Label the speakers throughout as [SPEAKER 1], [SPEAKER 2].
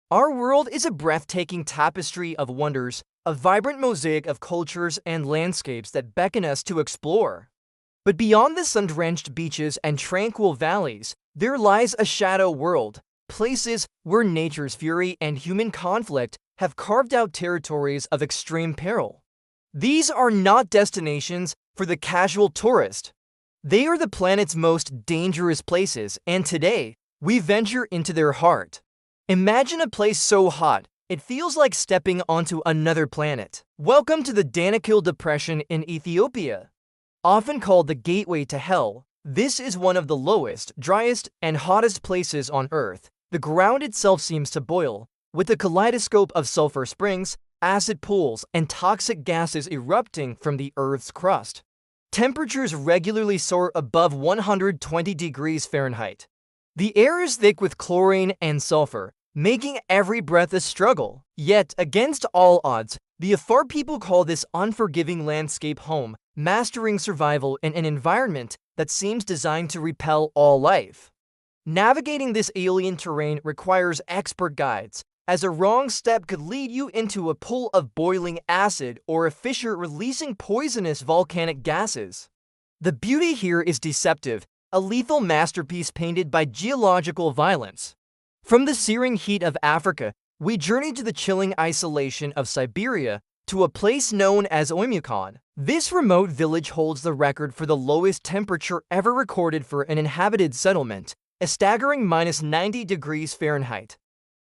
[SPEAKER 1] Our world is a breathtaking tapestry of wonders, a vibrant mosaic of cultures and landscapes that beckon us to explore. But beyond the sun-drenched beaches and tranquil valleys, there lies a shadow world, places where nature's fury and human conflict have carved out territories of extreme peril. These are not destinations for the casual tourist. They are the planet's most dangerous places, and today, we venture into their heart. Imagine a place so hot, it feels like stepping onto another planet. Welcome to the Danakil Depression in Ethiopia. Often called the gateway to hell, this is one of the lowest, driest, and hottest places on Earth. The ground itself seems to boil, with a kaleidoscope of sulfur springs, acid pools, and toxic gases erupting from the Earth's crust. Temperatures regularly soar above 120 degrees Fahrenheit. The air is thick with chlorine and sulfur, making every breath a struggle. Yet, against all odds, the Afar people call this unforgiving landscape home, mastering survival in an environment that seems designed to repel all life. Navigating this alien terrain requires expert guides, as a wrong step could lead you into a pool of boiling acid or a fissure releasing poisonous volcanic gases. The beauty here is deceptive, a lethal masterpiece painted by geological violence. From the searing heat of Africa, we journey to the chilling isolation of Siberia to a place known as Oymyakon. This remote village holds the record for the lowest temperature ever recorded for an inhabited settlement, a staggering -90 degrees Fahrenheit.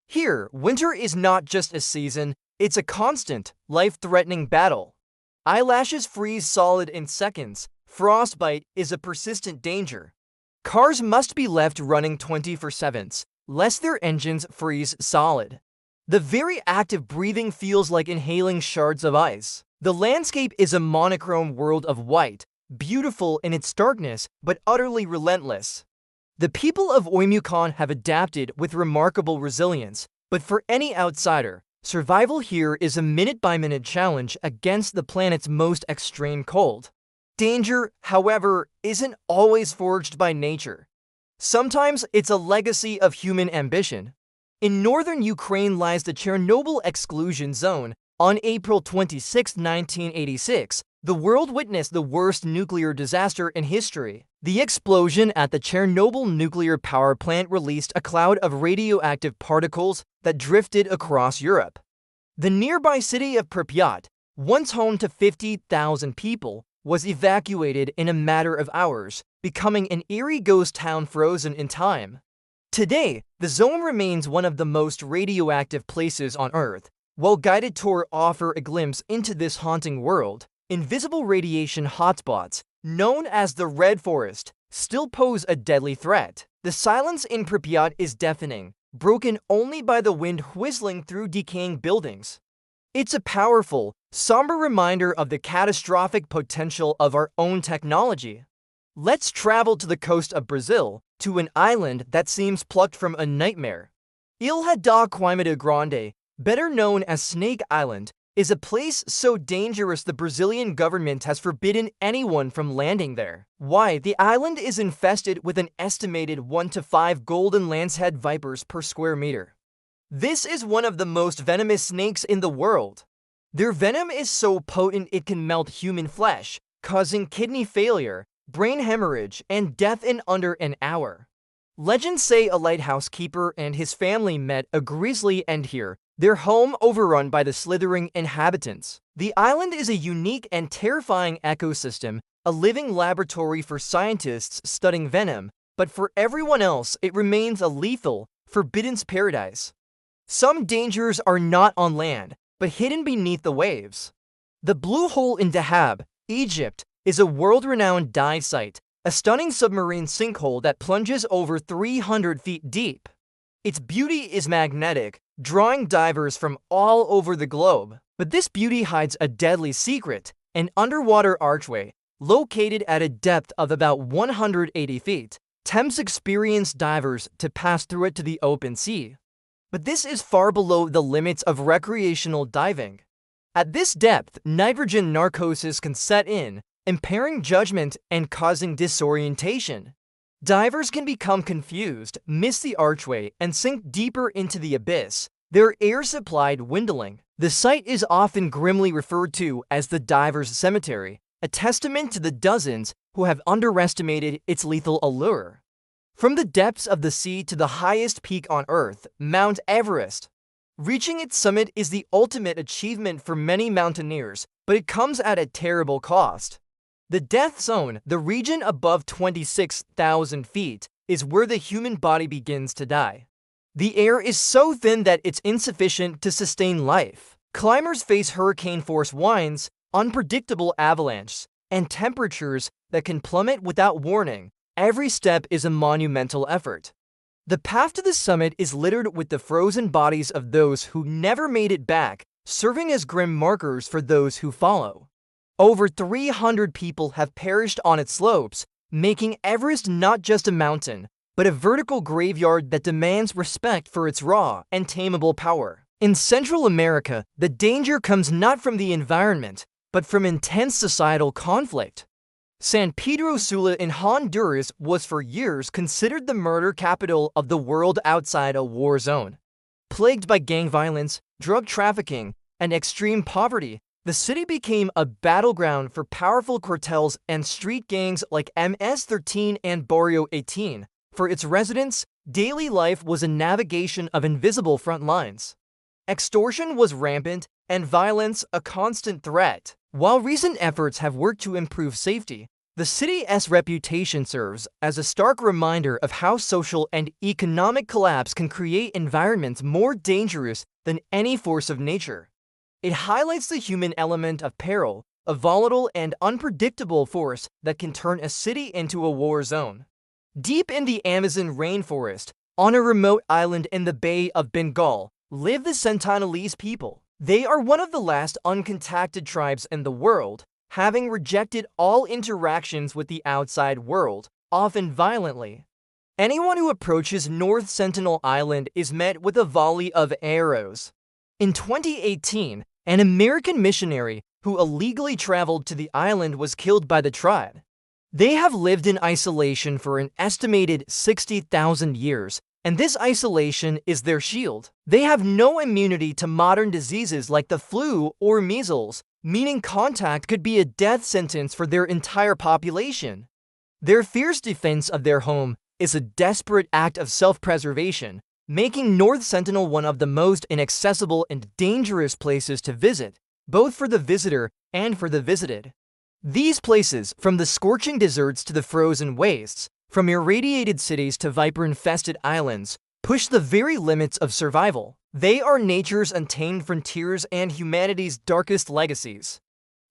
[SPEAKER 1] Here, winter is not just a season, it's a constant, life-threatening battle. Eyelashes freeze solid in seconds. Frostbite is a persistent danger. Cars must be left running 24/7, lest their engines freeze solid. The very act of breathing feels like inhaling shards of ice. The landscape is a monochrome world of white, beautiful in its starkness, but utterly relentless. The people of Oymyakon have adapted with remarkable resilience, but for any outsider, survival here is a minute-by-minute challenge against the planet's most extreme cold. Danger, however, isn't always forged by nature. Sometimes it's a legacy of human ambition. In northern Ukraine lies the Chernobyl exclusion zone. On April 26, 1986, the world witnessed the worst nuclear disaster in history. The explosion at the Chernobyl nuclear power plant released a cloud of radioactive particles that drifted across Europe. The nearby city of Pripyat, once home to 50,000 people, was evacuated in a matter of hours, becoming an eerie ghost town frozen in time. Today, the zone remains one of the most radioactive places on Earth. While guided tours offer a glimpse into this haunting world, invisible radiation hotspots, known as the Red Forest, still pose a deadly threat. The silence in Pripyat is deafening, broken only by the wind whistling through decaying buildings. It's a powerful, somber reminder of the catastrophic potential of our own technology. Let's travel to the coast of Brazil, to an island that seems plucked from a nightmare. Ilha da Queimada Grande, better known as Snake Island, is a place so dangerous the Brazilian government has forbidden anyone from landing there. Why? The island is infested with an estimated 1 to 5 golden lancehead vipers per square meter. This is one of the most venomous snakes in the world. Their venom is so potent it can melt human flesh, causing kidney failure, brain hemorrhage, and death in under an hour. Legends say a lighthouse keeper and his family met a grisly end here, their home overrun by the slithering inhabitants. The island is a unique and terrifying ecosystem, a living laboratory for scientists studying venom, but for everyone else it remains a lethal, forbidden paradise. Some dangers are not on land, but hidden beneath the waves. The Blue Hole in Dahab, Egypt, is a world-renowned dive site, a stunning submarine sinkhole that plunges over 300 feet deep. Its beauty is magnetic, drawing divers from all over the globe. But this beauty hides a deadly secret, an underwater archway, located at a depth of about 180 feet, tempts experienced divers to pass through it to the open sea. But this is far below the limits of recreational diving. At this depth, nitrogen narcosis can set in, impairing judgment and causing disorientation. Divers can become confused, miss the archway, and sink deeper into the abyss. their air supply dwindling. The site is often grimly referred to as the Diver's Cemetery, a testament to the dozens who have underestimated its lethal allure. From the depths of the sea to the highest peak on Earth, Mount Everest. Reaching its summit is the ultimate achievement for many mountaineers, but it comes at a terrible cost. The death zone, the region above 26,000 feet, is where the human body begins to die. The air is so thin that it's insufficient to sustain life. Climbers face hurricane-force winds, unpredictable avalanches, and temperatures that can plummet without warning. Every step is a monumental effort. The path to the summit is littered with the frozen bodies of those who never made it back, serving as grim markers for those who follow. Over 300 people have perished on its slopes, making Everest not just a mountain, but a vertical graveyard that demands respect for its raw and tameable power. In Central America, the danger comes not from the environment, but from intense societal conflict. San Pedro Sula in Honduras was for years considered the murder capital of the world outside a war zone. Plagued by gang violence, drug trafficking, and extreme poverty, the city became a battleground for powerful cartels and street gangs like MS-13 and Barrio 18. For its residents, daily life was a navigation of invisible front lines. Extortion was rampant, and violence a constant threat. While recent efforts have worked to improve safety, the city's reputation serves as a stark reminder of how social and economic collapse can create environments more dangerous than any force of nature. It highlights the human element of peril, a volatile and unpredictable force that can turn a city into a war zone. Deep in the Amazon rainforest, on a remote island in the Bay of Bengal, live the Sentinelese people. They are one of the last uncontacted tribes in the world, having rejected all interactions with the outside world, often violently. Anyone who approaches North Sentinel Island is met with a volley of arrows. In 2018, an American missionary who illegally traveled to the island was killed by the tribe. They have lived in isolation for an estimated 60,000 years, and this isolation is their shield. They have no immunity to modern diseases like the flu or measles, meaning contact could be a death sentence for their entire population. Their fierce defense of their home is a desperate act of self-preservation, making North Sentinel one of the most inaccessible and dangerous places to visit, both for the visitor and for the visited. These places, from the scorching deserts to the frozen wastes, from irradiated cities to viper-infested islands, push the very limits of survival. They are nature's untamed frontiers and humanity's darkest legacies.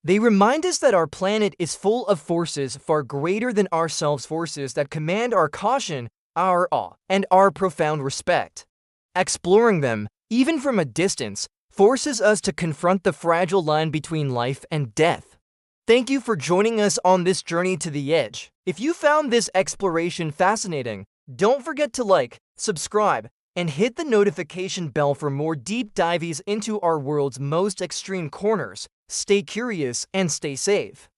[SPEAKER 1] They remind us that our planet is full of forces far greater than ourselves, forces that command our caution, our awe, and our profound respect. Exploring them, even from a distance, forces us to confront the fragile line between life and death. Thank you for joining us on this journey to the edge. If you found this exploration fascinating, don't forget to like, subscribe, and hit the notification bell for more deep dives into our world's most extreme corners. Stay curious and stay safe.